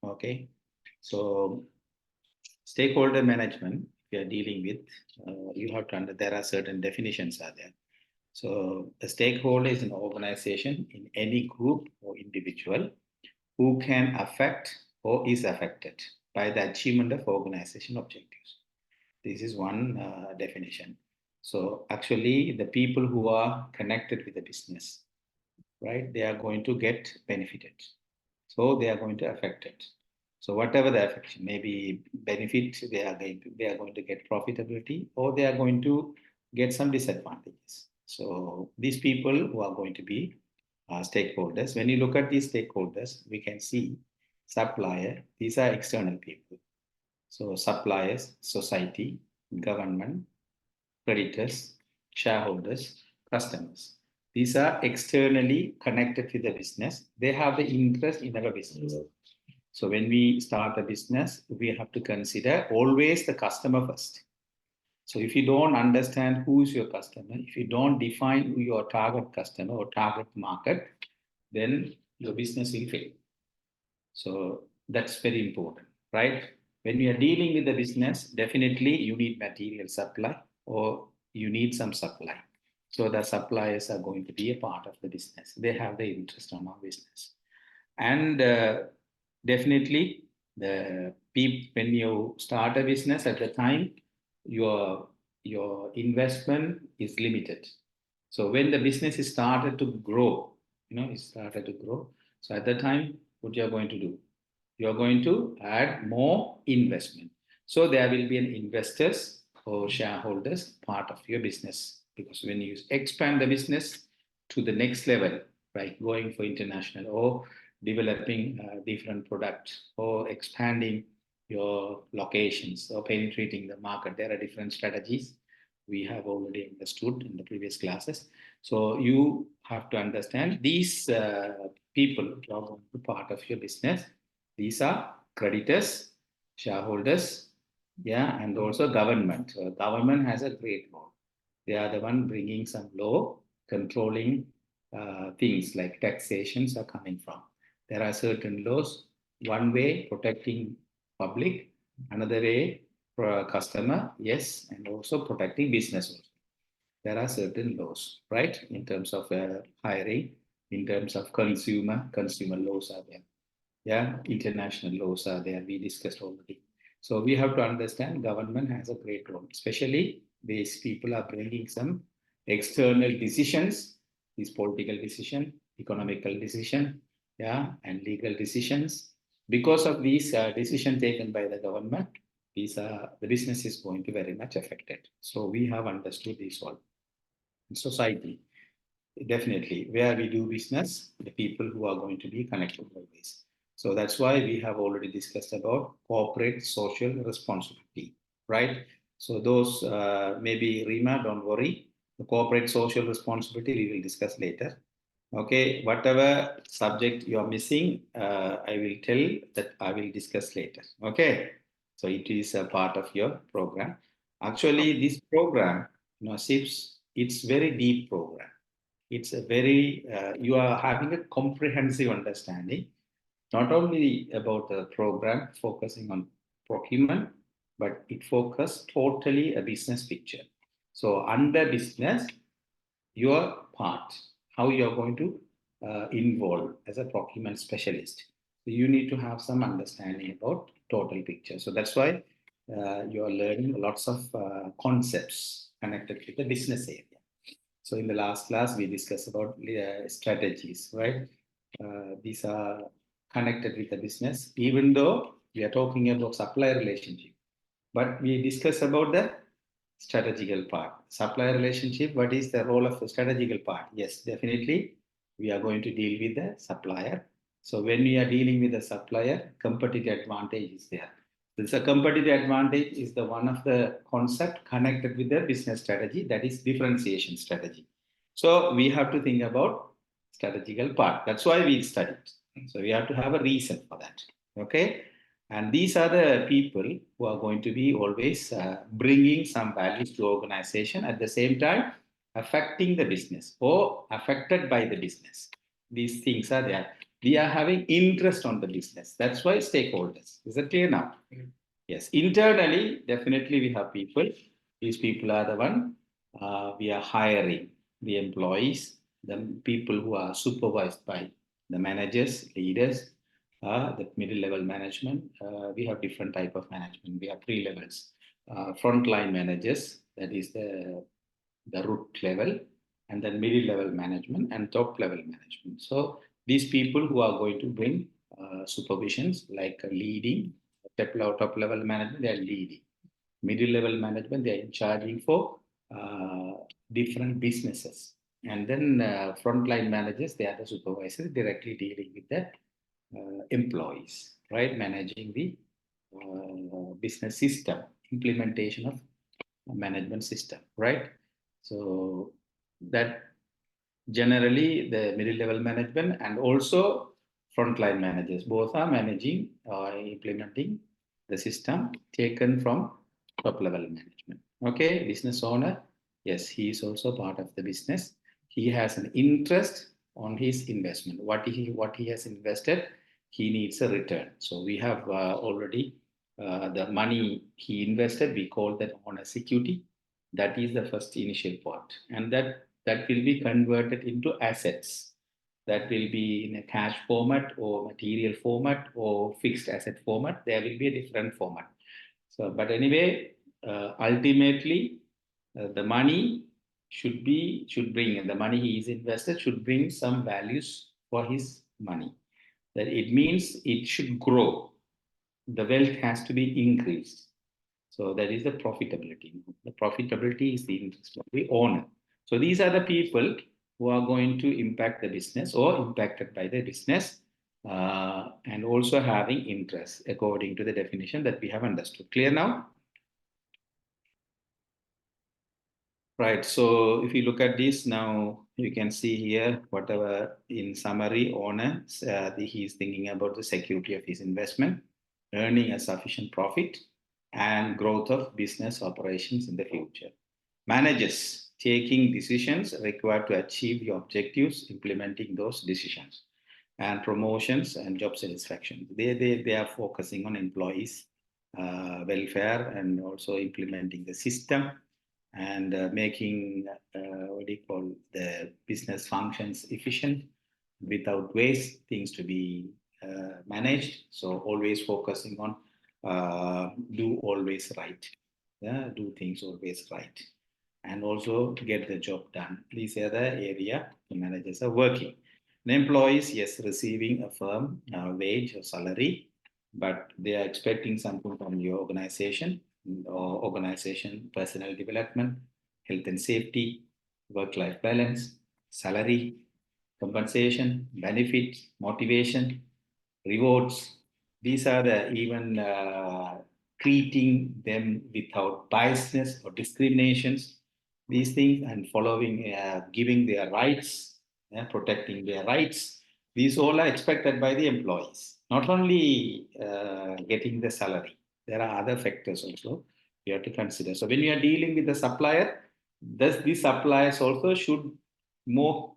Okay, so stakeholder management, we are dealing with, you have to there are certain definitions are there. So a stakeholder is an organization in any group or individual who can affect or is affected by the achievement of organization objectives. This is one definition. So actually the people who are connected with the business, right, they are going to get benefited. So they are going to affect it. So whatever the affection, maybe benefit, they are going to get profitability, or they are going to get some disadvantages. So these people who are going to be stakeholders, when you look at these stakeholders, we can see supplier, these are external people. So suppliers, society, government, creditors, shareholders, customers. These are externally connected with the business. They have the interest in our business. So when we start a business, we have to consider always the customer first. So if you don't understand who is your customer, if you don't define who your target customer or target market, then your business will fail. So that's very important, right? When you are dealing with the business, definitely you need material supply or you need some supply. So the suppliers are going to be a part of the business. They have the interest on our business. And definitely the people, when you start a business at the time, your investment is limited. So when the business is started to grow, it started to grow. So at the time, what you're going to do? You're going to add more investment. So there will be an investors or shareholders part of your business, because when you expand the business to the next level, right, going for international or developing different products or expanding your locations or penetrating the market, there are different strategies we have already understood in the previous classes. So you have to understand these people who are going to be part of your business. These are creditors, shareholders, yeah, and also government. Government has a great role. They are the one bringing some law, controlling things like taxations are coming from. There are certain laws, one way protecting public, another way for customer, yes, and also protecting business also. There are certain laws, right, in terms of hiring, in terms of consumer laws are there. Yeah, international laws are there, we discussed already. So we have to understand government has a great role, especially these people are bringing some external decisions, these political decision, economical decision, yeah, and legal decisions. Because of these decisions taken by the government, the business is going to very much affected. So we have understood this all. In society, definitely, where we do business, the people who are going to be connected always. So that's why we have already discussed about corporate social responsibility, right? So those, maybe Rima, don't worry. The corporate social responsibility we will discuss later. Okay, whatever subject you are missing, I will tell that I will discuss later. Okay, so it is a part of your program. Actually, this program, SIPS, it's very deep program. It's a very, you are having a comprehensive understanding, not only about the program focusing on procurement, but it focuses totally a business picture. So under business, your part, how you're going to involve as a procurement specialist. So you need to have some understanding about total picture. So that's why you're learning lots of concepts connected with the business area. So in the last class, we discussed about strategies, right? These are connected with the business, even though we are talking about supplier relationship. But we discuss about the strategical part. Supplier relationship, what is the role of the strategical part? Yes, definitely, we are going to deal with the supplier. So when we are dealing with the supplier, competitive advantage is there. This a competitive advantage is the one of the concept connected with the business strategy, that is differentiation strategy. So we have to think about strategical part. That's why we studied. So we have to have a reason for that. Okay. And these are the people who are going to be always bringing some values to organization, at the same time affecting the business or affected by the business. These things are there. we are having interest on the business. That's why stakeholders. Is that clear now? Yes. Internally, definitely we have people. These people are the one we are hiring, the employees, the people who are supervised by the managers, leaders, the middle level management. We have different type of management. We have three levels. Frontline managers, that is the root level, and then middle level management and top level management. So these people who are going to bring supervisions like leading, top level management, they are leading. Middle level management, they are in charging for uh, different businesses. And then frontline managers, they are the supervisors directly dealing with the employees, right? Managing the business system, implementation of management system, right? So that generally the middle level management and also frontline managers both are managing or implementing the system taken from top level management. Okay, business owner, yes, he is also part of the business. He has an interest on his investment. What he has invested, he needs a return. So we have already the money he invested, we call that owner's equity. That is the first initial part, and that will be converted into assets. That will be in a cash format or material format or fixed asset format. There will be a different format. So, but anyway, ultimately, the money should bring, and the money he is invested should bring some values for his money. That it means it should grow. The wealth has to be increased. So that is the profitability. The profitability is the interest of the owner. So these are the people who are going to impact the business or impacted by the business and also having interest according to the definition that we have understood. Clear now? Right. So if you look at this now, you can see here, whatever in summary, owner, he is thinking about the security of his investment, earning a sufficient profit, and growth of business operations in the future. Managers, taking decisions required to achieve your objectives, implementing those decisions, and promotions and job satisfaction. They are focusing on employees' welfare and also implementing the system and making what do you call the business functions efficient without waste, things to be managed. So always focusing on do always right, yeah, do things always right, and also get the job done. These are the area the managers are working. The employees, yes, receiving a firm wage or salary, but they are expecting something from your organization or organization personnel development, health and safety, work-life balance, salary, compensation, benefits, motivation, rewards. These are the even treating them without biasness or discriminations. These things and following, giving their rights, protecting their rights. These all are expected by the employees. Not only getting the salary, there are other factors also you have to consider. So when you are dealing with the supplier, these suppliers also should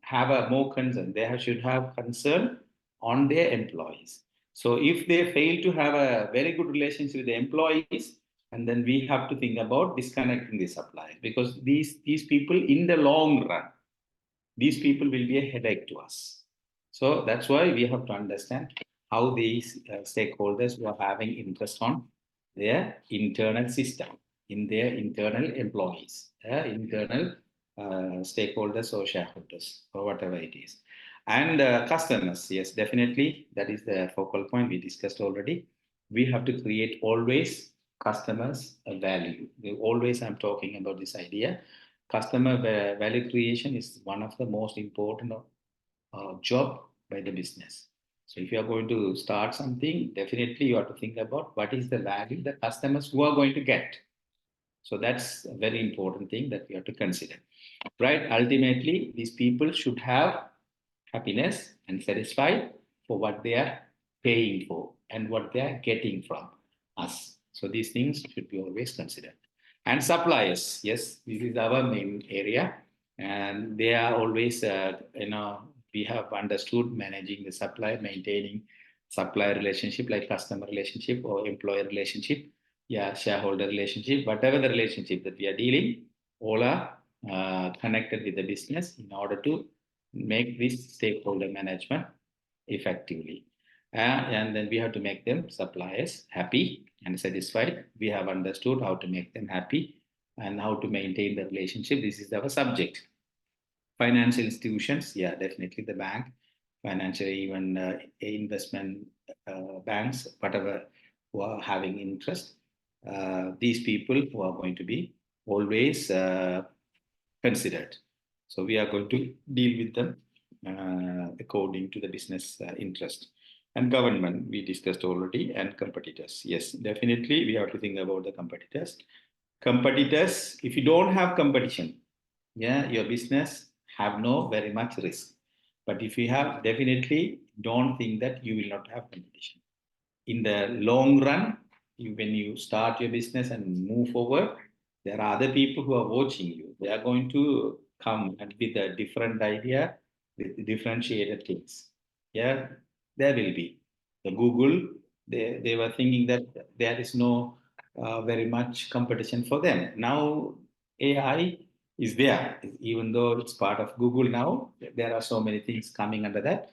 have a more concern. They should have concern on their employees. So if they fail to have a very good relationship with the employees, and then we have to think about disconnecting the supplier, because these people in the long run, these people will be a headache to us. So that's why we have to understand how these stakeholders who are having interest on their internal system, in their internal employees, internal stakeholders or shareholders or whatever it is. And customers, yes, definitely, that is the focal point we discussed already. We have to create always customers a value. Always I'm talking about this idea. Customer value creation is one of the most important job by the business. So if you are going to start something, definitely you have to think about what is the value the customers who are going to get. So that's a very important thing that we have to consider, right? Ultimately, these people should have happiness and satisfied for what they are paying for and what they are getting from us. So these things should be always considered. And suppliers, yes, this is our main area, and they are always, we have understood managing the supply, maintaining supply relationship like customer relationship or employer relationship, yeah, shareholder relationship, whatever the relationship that we are dealing, all are connected with the business in order to make this stakeholder management effectively. And then we have to make them suppliers happy and satisfied. We have understood how to make them happy and how to maintain the relationship. This is our subject. Financial institutions, yeah, definitely the bank, financial, even investment banks, whatever, who are having interest. These people who are going to be always considered. So we are going to deal with them according to the business interest. And government, we discussed already, and competitors. Yes, definitely we have to think about the competitors. Competitors, if you don't have competition, yeah, your business have no very much risk. But if you have, definitely don't think that you will not have competition. In the long run, when you start your business and move forward, there are other people who are watching you. They are going to come and with a different idea, with differentiated things. Yeah, there will be. The Google, they were thinking that there is no very much competition for them. Now AI is there, even though it's part of Google now. There are so many things coming under that.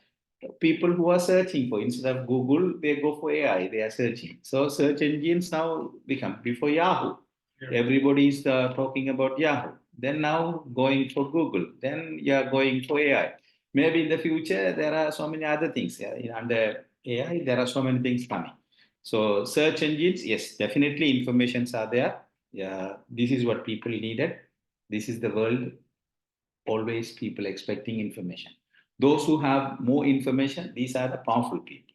People who are searching for, instead of Google, they go for AI, they are searching. So search engines now become before Yahoo. Yeah. Everybody is talking about Yahoo. Then now going for Google. Then you are going for AI. Maybe in the future, there are so many other things. Yeah, under AI, there are so many things coming. So search engines, yes, definitely informations are there. Yeah, this is what people needed. This is the world. Always people expecting information. Those who have more information, these are the powerful people,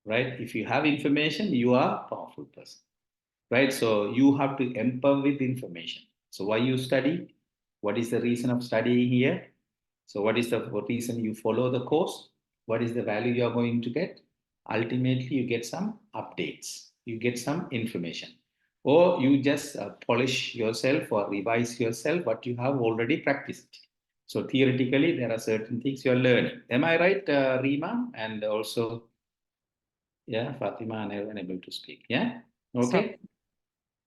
right? If you have information, you are a powerful person, right? So you have to empower with information. So why you study? What is the reason of studying here? So what is the reason you follow the course? What is the value you are going to get? Ultimately, you get some updates. You get some information. Or you just polish yourself or revise yourself what you have already practiced. So theoretically, there are certain things you are learning. Am I right, Rima? And also, yeah, Fatima, unable to speak. Yeah? Okay.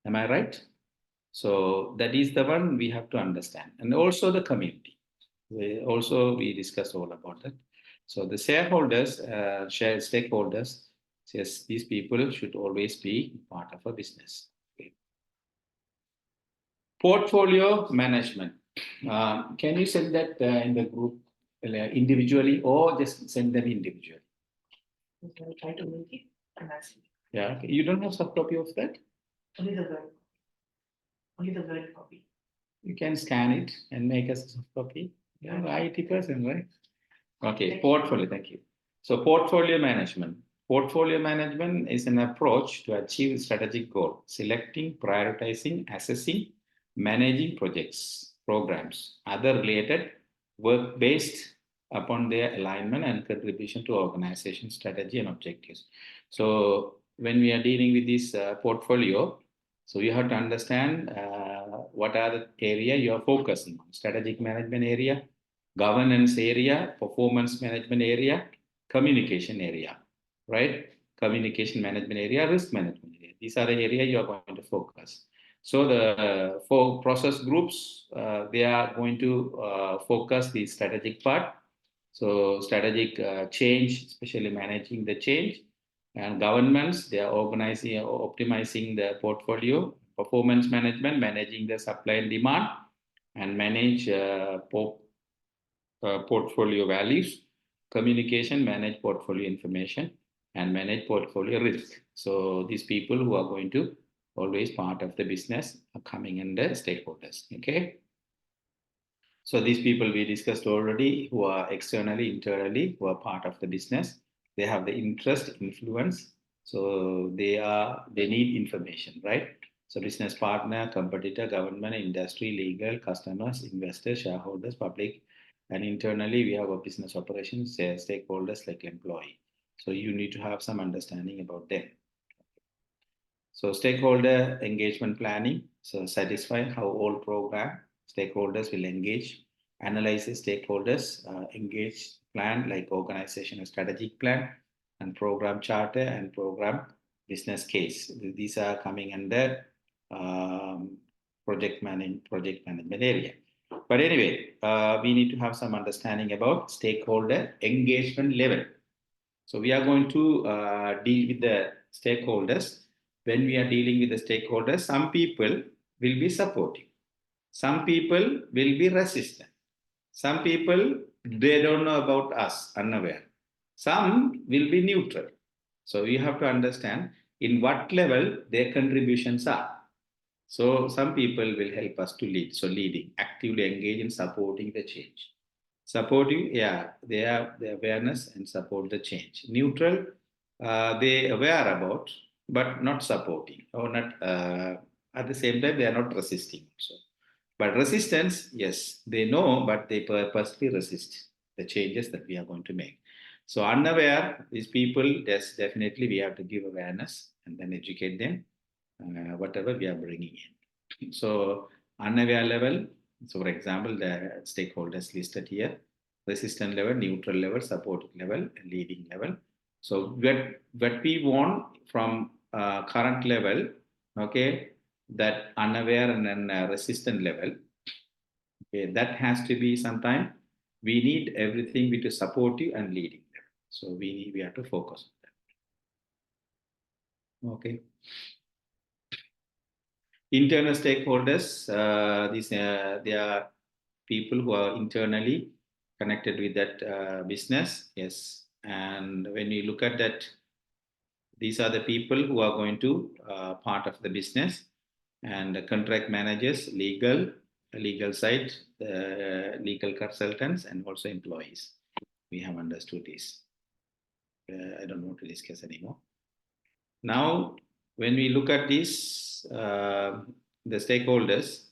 Am I right? So that is the one we have to understand. And also the community. We discussed all about that. So the shareholders, stakeholders, yes, these people should always be part of a business. Okay. Portfolio management. Can you send that in the group individually or just send them individually? I'll try to make it and I'll see. Yeah, okay. You don't have soft copy of that? Only the word. Only the word copy. You can scan it and make us a soft copy. You're an IT person, right? Okay, portfolio, thank you. So portfolio management. Portfolio management is an approach to achieve strategic goal, selecting, prioritizing, assessing, managing projects, programs, other related work based upon their alignment and contribution to organization strategy and objectives. So when we are dealing with this portfolio, so you have to understand what are the area you are focusing on, strategic management area, governance area, performance management area, communication area, right? Communication management area, risk management area. These are the area you are going to focus. So the four process groups, they are going to focus the strategic part. So strategic change, especially managing the change, and governments, they are organizing, optimizing the portfolio, performance management, managing the supply and demand, and manage portfolio values, communication, manage portfolio information, and manage portfolio risk. So these people who are going to always part of the business are coming under stakeholders. Okay. So these people we discussed already, who are externally, internally, who are part of the business. They have the interest, influence. So they need information, right? So business partner, competitor, government, industry, legal, customers, investors, shareholders, public, and internally we have a business operations, stakeholders like employee. So you need to have some understanding about them. So stakeholder engagement planning. So satisfy how all program stakeholders will engage analyze the stakeholders, engage plan like organizational strategic plan and program charter and program business case. These are coming under project management area. But anyway, we need to have some understanding about stakeholder engagement level. So we are going to deal with the stakeholders. When we are dealing with the stakeholders, some people will be supportive. Some people will be resistant. Some people, they don't know about us, unaware. Some will be neutral. So you have to understand in what level their contributions are. So some people will help us to lead. So leading, actively engage in supporting the change. Supportive, yeah, they have the awareness and support the change. Neutral, they aware about, but not supporting or not. At the same time, they are not resisting also. But resistance, yes, they know, but they purposely resist the changes that we are going to make. So unaware, these people, yes, definitely we have to give awareness and then educate them, whatever we are bringing in. So unaware level, so for example, the stakeholders listed here, resistant level, neutral level, supportive level, and leading level. So what we want from current level, okay, that unaware and then resistant level, okay, that has to be sometime. We need everything with supportive and leading level. So we have to focus on that. Okay. Internal stakeholders, they are people who are internally connected with that business. Yes, and when you look at that, these are the people who are going to part of the business, and the contract managers, legal side, legal consultants, and also employees. We have understood this. I don't want to discuss anymore. Now, when we look at this, the stakeholders,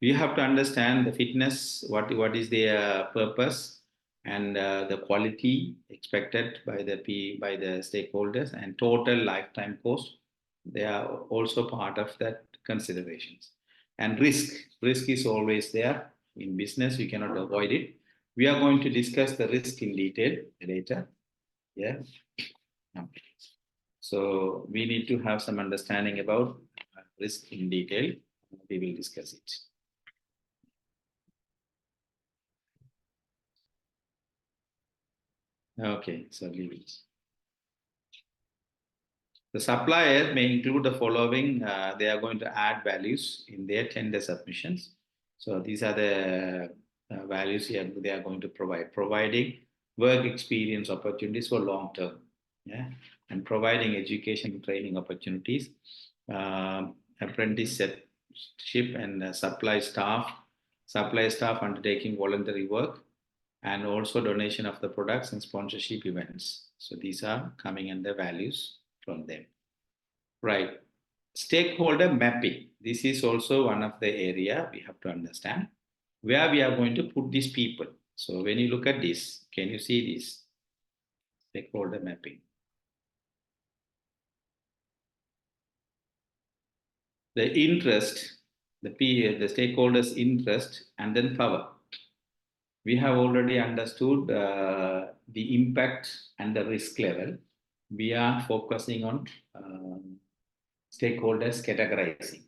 we have to understand the fitness, what is their purpose, and the quality expected by the stakeholders, and total lifetime cost. They are also part of that considerations. And risk is always there in business. You cannot avoid it. We are going to discuss the risk in detail later. Yeah. So we need to have some understanding about risk in detail. We will discuss it. Okay, so leave it. The supplier may include the following. They are going to add values in their tender submissions. So these are the values here they are going to provide. Providing work experience opportunities for long term. Yeah, and providing education and training opportunities, apprenticeship and supply staff undertaking voluntary work, and also donation of the products and sponsorship events. So these are coming under values from them. Right. Stakeholder mapping. This is also one of the area we have to understand where we are going to put these people. So when you look at this, can you see this? Stakeholder mapping. The interest, the stakeholders' interest, and then power. We have already understood the impact and the risk level. We are focusing on stakeholders categorizing.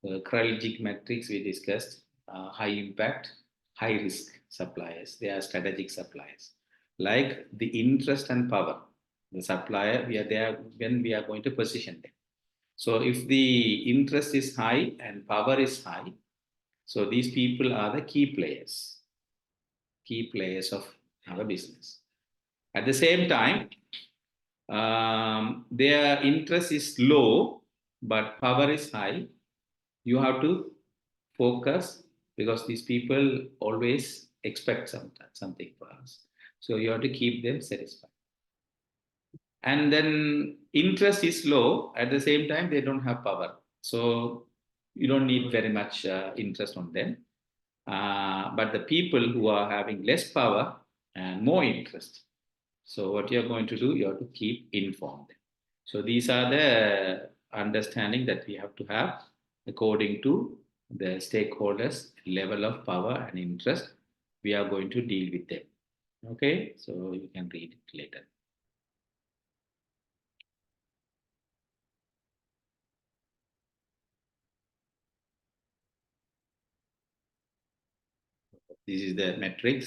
The Kraljic matrix we discussed, high impact, high risk suppliers. They are strategic suppliers. Like the interest and power, the supplier, we are there when we are going to position them. So if the interest is high and power is high, so these people are the key players of our business. At the same time, their interest is low, but power is high. You have to focus because these people always expect something for us. So you have to keep them satisfied. And then interest is low. At the same time, they don't have power. So you don't need very much interest on them. But the people who are having less power and more interest. So what you're going to do, you have to keep informed. So these are the understanding that we have to have according to the stakeholders' level of power and interest. We are going to deal with them. Okay, so you can read it later. This is the matrix.